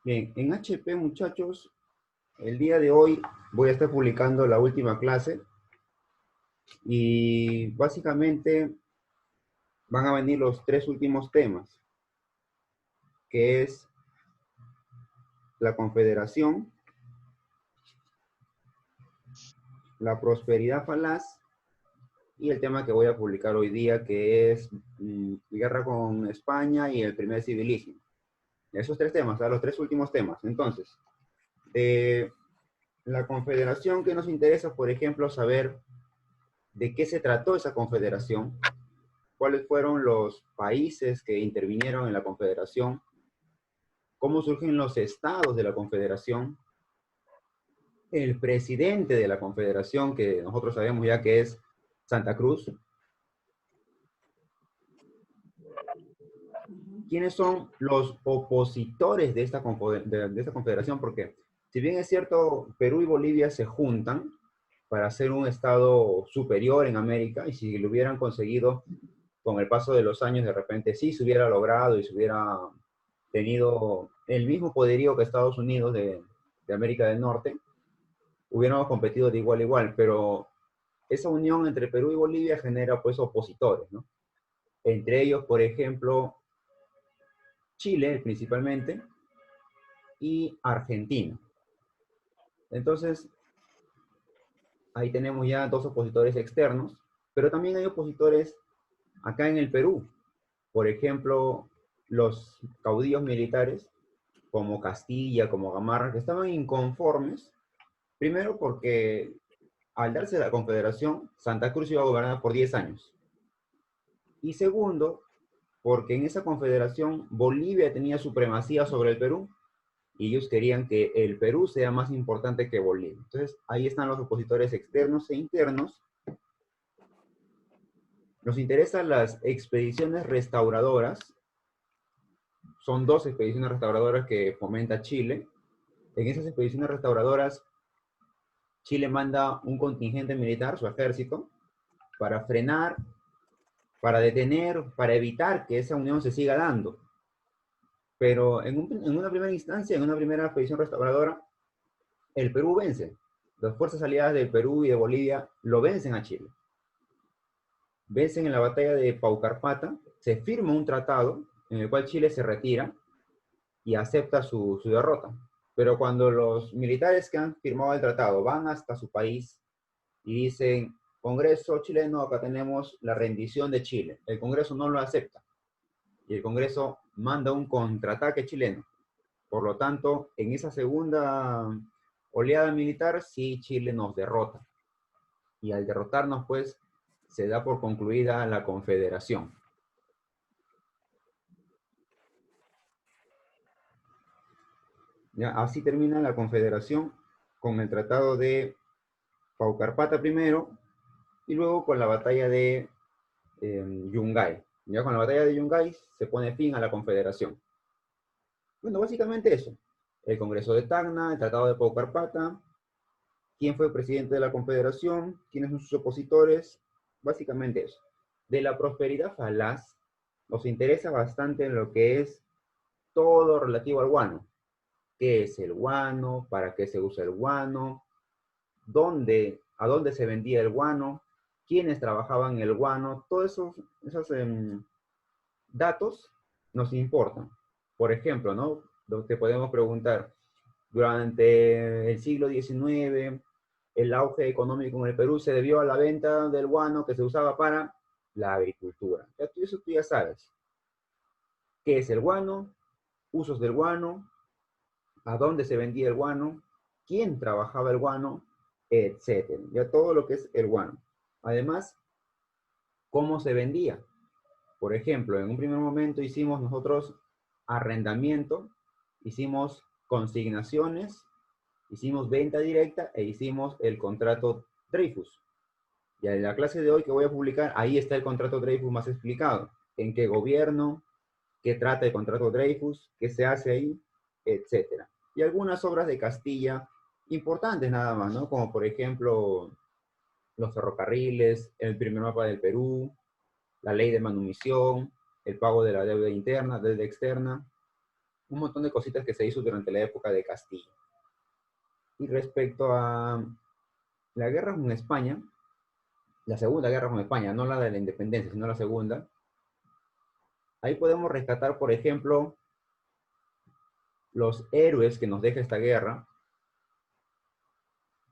Bien, en HP, muchachos, el día de hoy voy a estar publicando la última clase y básicamente van a venir los tres últimos temas, que es la confederación, la prosperidad falaz y el tema que voy a publicar hoy día, que es guerra con España y el primer civilismo. Esos tres temas, los tres últimos temas. Entonces, de la confederación que nos interesa, por ejemplo, saber de qué se trató esa confederación, cuáles fueron los países que intervinieron en la confederación, cómo surgen los estados de la confederación, el presidente de la confederación, que nosotros sabemos ya que es Santa Cruz, quiénes son los opositores de esta confederación, porque si bien es cierto, Perú y Bolivia se juntan para ser un estado superior en América, y si lo hubieran conseguido con el paso de los años, de repente sí se hubiera logrado y se hubiera tenido el mismo poderío que Estados Unidos de América del Norte, hubiéramos competido de igual a igual, pero esa unión entre Perú y Bolivia genera pues opositores, ¿no? Entre ellos, por ejemplo, Chile principalmente y Argentina. Entonces, ahí tenemos ya dos opositores externos, pero también hay opositores acá en el Perú. Por ejemplo, los caudillos militares como Castilla, como Gamarra, que estaban inconformes, primero porque al darse la confederación, Santa Cruz iba a gobernar por 10 años. Y segundo, porque en esa confederación Bolivia tenía supremacía sobre el Perú y ellos querían que el Perú sea más importante que Bolivia. Entonces, ahí están los opositores externos e internos. Nos interesan las expediciones restauradoras. Son dos expediciones restauradoras que fomenta Chile. En esas expediciones restauradoras, Chile manda un contingente militar, su ejército, para frenar, para detener, para evitar que esa unión se siga dando. Pero en una primera instancia, en una primera expedición restauradora, el Perú vence. Las fuerzas aliadas del Perú y de Bolivia lo vencen a Chile. Vencen en la batalla de Paucarpata, se firma un tratado en el cual Chile se retira y acepta su derrota. Pero cuando los militares que han firmado el tratado van hasta su país y dicen, Congreso chileno, acá tenemos la rendición de Chile, el Congreso no lo acepta y el Congreso manda un contraataque chileno. Por lo tanto, en esa segunda oleada militar, sí Chile nos derrota. Y al derrotarnos, pues, se da por concluida la confederación. ¿Ya? Así termina la confederación con el tratado de Paucarpata primero y luego con la batalla de Yungay. Ya con la batalla de Yungay se pone fin a la confederación. Bueno, básicamente eso. El Congreso de Tacna, el Tratado de Paucarpata, quién fue presidente de la confederación, quiénes son sus opositores, básicamente eso. De la prosperidad falaz nos interesa bastante en lo que es todo relativo al guano. ¿Qué es el guano? ¿Para qué se usa el guano? ¿A dónde se vendía el guano? ¿Quiénes trabajaban el guano? Todos esos datos nos importan. Por ejemplo, ¿no? Te podemos preguntar, durante el siglo XIX, el auge económico en el Perú se debió a la venta del guano que se usaba para la agricultura. Eso tú ya sabes. ¿Qué es el guano? Usos del guano, a dónde se vendía el guano, quién trabajaba el guano, etcétera. Ya todo lo que es el guano. Además, cómo se vendía. Por ejemplo, en un primer momento hicimos nosotros arrendamiento, hicimos consignaciones, hicimos venta directa e hicimos el contrato Dreyfus. Y en la clase de hoy que voy a publicar, ahí está el contrato Dreyfus más explicado. En qué gobierno, qué trata el contrato Dreyfus, qué se hace ahí, etcétera. Y algunas obras de Castilla importantes nada más, ¿no? Como por ejemplo los ferrocarriles, el primer mapa del Perú, la ley de manumisión, el pago de la deuda interna, deuda externa. un montón de cositas que se hizo durante la época de Castilla. Y respecto a la guerra con España, la segunda guerra con España, no la de la independencia, sino la segunda, ahí podemos rescatar, por ejemplo, los héroes que nos deja esta guerra,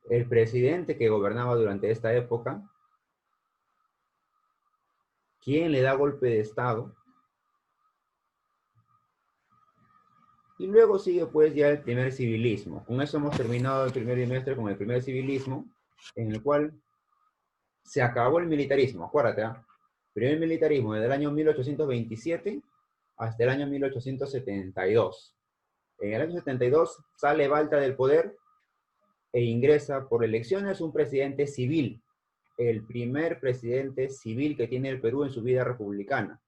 el presidente que gobernaba durante esta época, quién le da golpe de Estado, y luego sigue pues ya el primer civilismo. Con eso hemos terminado el primer trimestre con el primer civilismo, en el cual se acabó el militarismo, acuérdate, ¿eh? Primer militarismo desde el año 1827 hasta el año 1872. En el año 72 sale Balta del poder e ingresa por elecciones un presidente civil, el primer presidente civil que tiene el Perú en su vida republicana.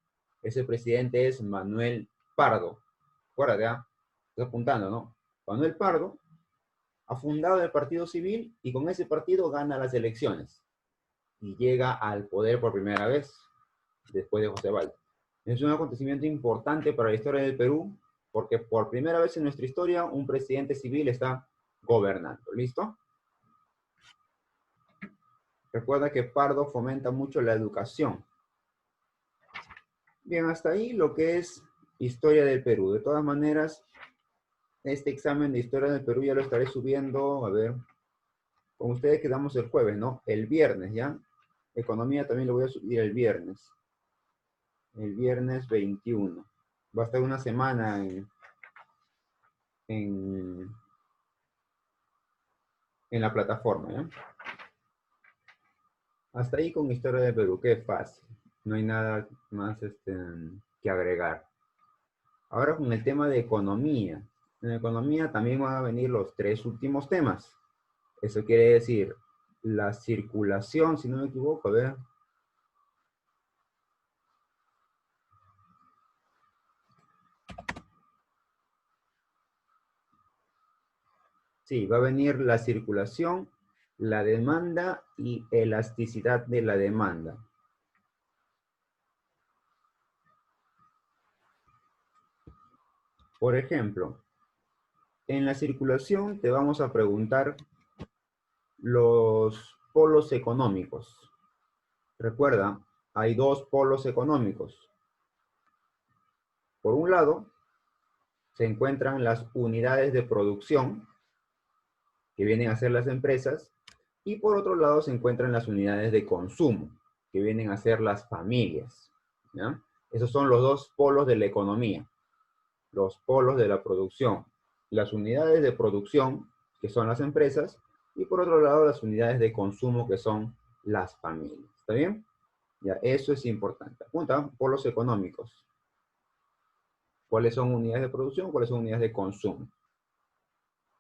Ese presidente es Manuel Pardo. Acuérdate, ¿eh? Estoy apuntando, ¿no? Manuel Pardo ha fundado el Partido Civil y con ese partido gana las elecciones y llega al poder por primera vez después de José Balta. Es un acontecimiento importante para la historia del Perú porque por primera vez en nuestra historia un presidente civil está gobernando. ¿Listo? Recuerda que Pardo fomenta mucho la educación. Bien, hasta ahí lo que es historia del Perú. De todas maneras, este examen de historia del Perú ya lo estaré subiendo, a ver, con ustedes quedamos el jueves, ¿no? El viernes, ¿ya? Economía también lo voy a subir el viernes. El viernes 21. Va a estar una semana en la plataforma, ¿ya? Hasta ahí con historia del Perú, qué fácil. No hay nada más que agregar. Ahora con el tema de economía. En economía también van a venir los tres últimos temas. Eso quiere decir la circulación, si no me equivoco, a ver. Sí, va a venir la circulación, la demanda y elasticidad de la demanda. Por ejemplo, en la circulación te vamos a preguntar los polos económicos. Recuerda, hay dos polos económicos. Por un lado, se encuentran las unidades de producción, que vienen a ser las empresas, y por otro lado se encuentran las unidades de consumo, que vienen a ser las familias, ¿ya? Esos son los dos polos de la economía, los polos de la producción. Las unidades de producción, que son las empresas, y por otro lado las unidades de consumo, que son las familias. ¿Está bien? Ya, eso es importante. Apunta, polos económicos. ¿Cuáles son unidades de producción? ¿Cuáles son unidades de consumo?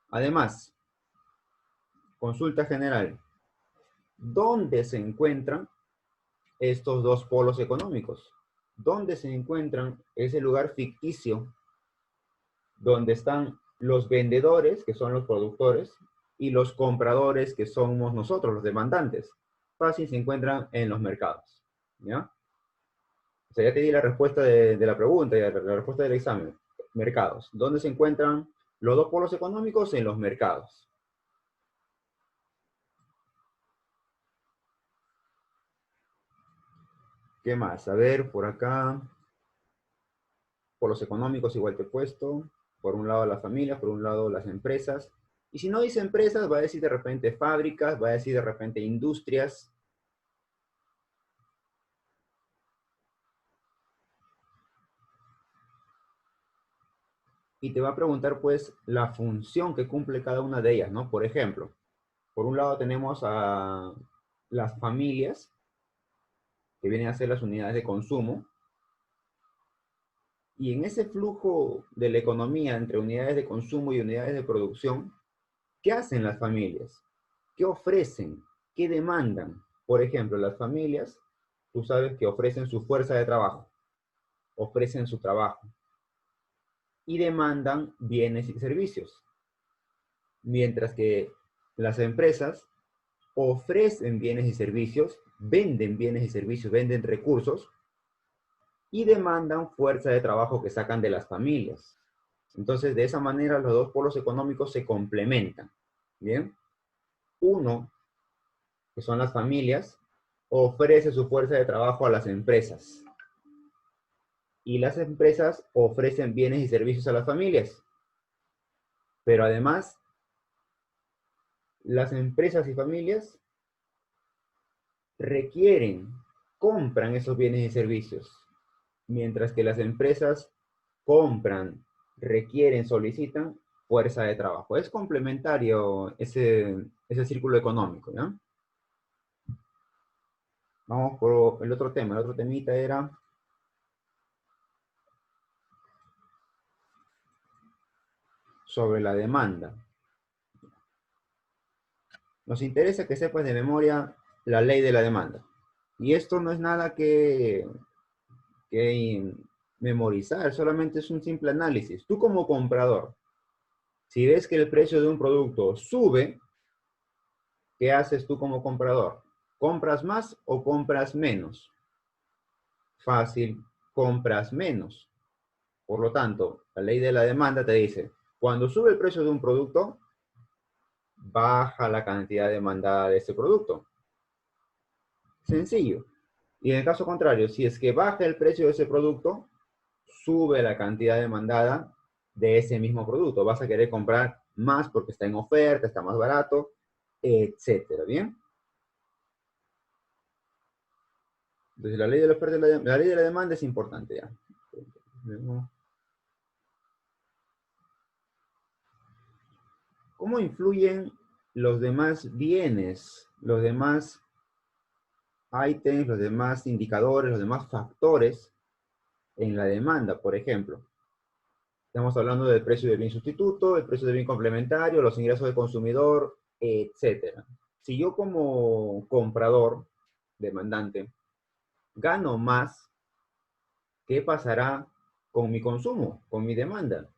Además, consulta general. ¿Dónde se encuentran estos dos polos económicos? ¿Dónde se encuentran ese lugar ficticio donde están los vendedores, que son los productores, y los compradores, que somos nosotros, los demandantes? Fácil, se encuentran en los mercados, ¿ya? O sea, ya te di la respuesta de la pregunta, ya la respuesta del examen. Mercados. ¿Dónde se encuentran los dos polos económicos? En los mercados. ¿Qué más? A ver, por acá. Polos económicos igual te he puesto. Por un lado las familias, por un lado las empresas. Y si no dice empresas, va a decir de repente fábricas, va a decir de repente industrias. Y te va a preguntar pues la función que cumple cada una de ellas, ¿no? Por ejemplo, por un lado tenemos a las familias, que vienen a ser las unidades de consumo. Y en ese flujo de la economía entre unidades de consumo y unidades de producción, ¿qué hacen las familias? ¿Qué ofrecen? ¿Qué demandan? Por ejemplo, las familias, tú sabes que ofrecen su fuerza de trabajo, ofrecen su trabajo y demandan bienes y servicios. Mientras que las empresas ofrecen bienes y servicios, venden bienes y servicios, venden recursos y demandan fuerza de trabajo que sacan de las familias. Entonces, de esa manera, los dos polos económicos se complementan. ¿Bien? Uno, que son las familias, ofrece su fuerza de trabajo a las empresas. Y las empresas ofrecen bienes y servicios a las familias. Pero además, las empresas y familias compran esos bienes y servicios. Mientras que las empresas compran, requieren, solicitan fuerza de trabajo. Es complementario ese círculo económico, ¿ya? Vamos por el otro tema. El otro temita era sobre la demanda. Nos interesa que sepas de memoria la ley de la demanda. Y esto no es nada que memorizar, solamente es un simple análisis. Tú como comprador, si ves que el precio de un producto sube, ¿qué haces tú como comprador? ¿Compras más o compras menos? Fácil, compras menos. Por lo tanto, la ley de la demanda te dice, cuando sube el precio de un producto, baja la cantidad demandada de ese producto. Sencillo. Y en el caso contrario, si es que baja el precio de ese producto, sube la cantidad demandada de ese mismo producto. Vas a querer comprar más porque está en oferta, está más barato, etcétera. ¿Bien? Entonces la ley de la oferta y la ley de la demanda es importante ya. ¿Cómo influyen los demás bienes, los demás ítems, los demás indicadores, los demás factores en la demanda? Por ejemplo, estamos hablando del precio del bien sustituto, el precio del bien complementario, los ingresos del consumidor, etcétera. Si yo como comprador, demandante, gano más, ¿qué pasará con mi consumo, con mi demanda?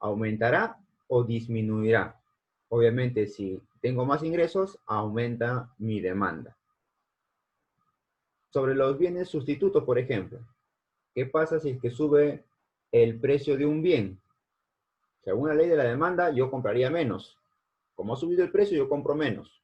¿Aumentará o disminuirá? Obviamente, si tengo más ingresos, aumenta mi demanda. Sobre los bienes sustitutos, por ejemplo, ¿qué pasa si es que sube el precio de un bien? Según la ley de la demanda, yo compraría menos. Como ha subido el precio, yo compro menos.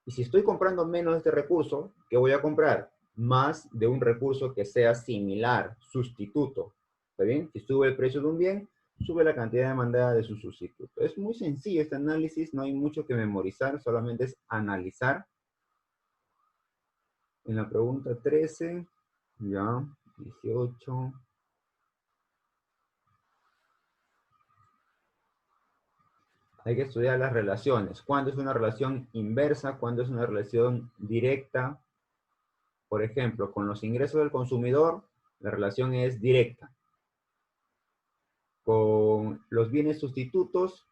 Y si estoy comprando menos de este recurso, ¿qué voy a comprar? Más de un recurso que sea similar, sustituto. ¿Está bien? Si sube el precio de un bien, sube la cantidad demandada de su sustituto. Es muy sencillo este análisis, no hay mucho que memorizar, solamente es analizar. En la pregunta 13, ya, 18. Hay que estudiar las relaciones. ¿Cuándo es una relación inversa? ¿Cuándo es una relación directa? Por ejemplo, con los ingresos del consumidor, la relación es directa. Con los bienes sustitutos,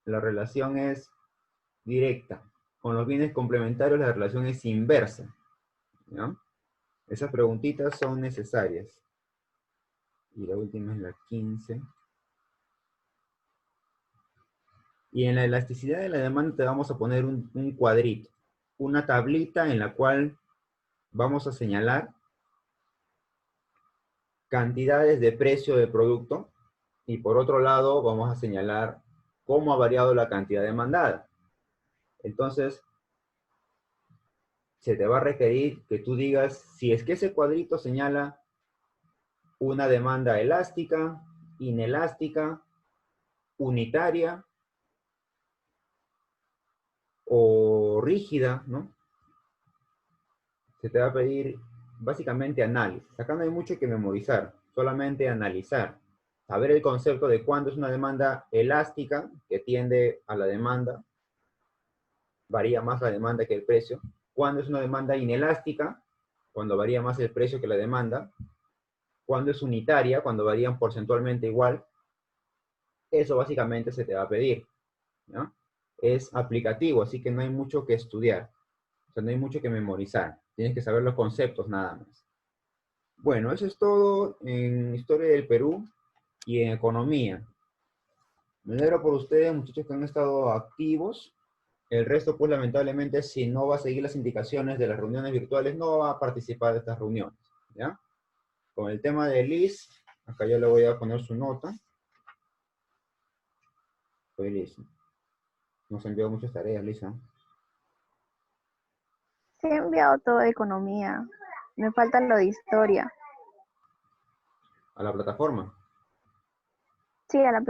la relación es directa. Con los bienes complementarios, la relación es inversa. ¿Ya? Esas preguntitas son necesarias. Y la última es la 15. Y en la elasticidad de la demanda te vamos a poner un cuadrito, una tablita en la cual vamos a señalar cantidades de precio de producto y por otro lado vamos a señalar cómo ha variado la cantidad demandada. Entonces, se te va a requerir que tú digas si es que ese cuadrito señala una demanda elástica, inelástica, unitaria o rígida, ¿no? Se te va a pedir básicamente análisis. Acá no hay mucho que memorizar, solamente analizar. Saber el concepto de cuándo es una demanda elástica, que tiende a la demanda, varía más la demanda que el precio. Cuándo es una demanda inelástica, cuando varía más el precio que la demanda. Cuándo es unitaria, cuando varían porcentualmente igual. Eso básicamente se te va a pedir, ¿no? Es aplicativo, así que no hay mucho que estudiar. O sea, no hay mucho que memorizar. Tienes que saber los conceptos nada más. Bueno, eso es todo en Historia del Perú y en Economía. Me alegro por ustedes, muchachos que han estado activos. El resto, pues lamentablemente, si no va a seguir las indicaciones de las reuniones virtuales, no va a participar de estas reuniones, ¿ya? Con el tema de Liz, acá yo le voy a poner su nota. Oye, Liz, nos ha enviado muchas tareas, Lisa. Sí, he enviado todo de economía. Me falta lo de historia. A la plataforma. Sí, a la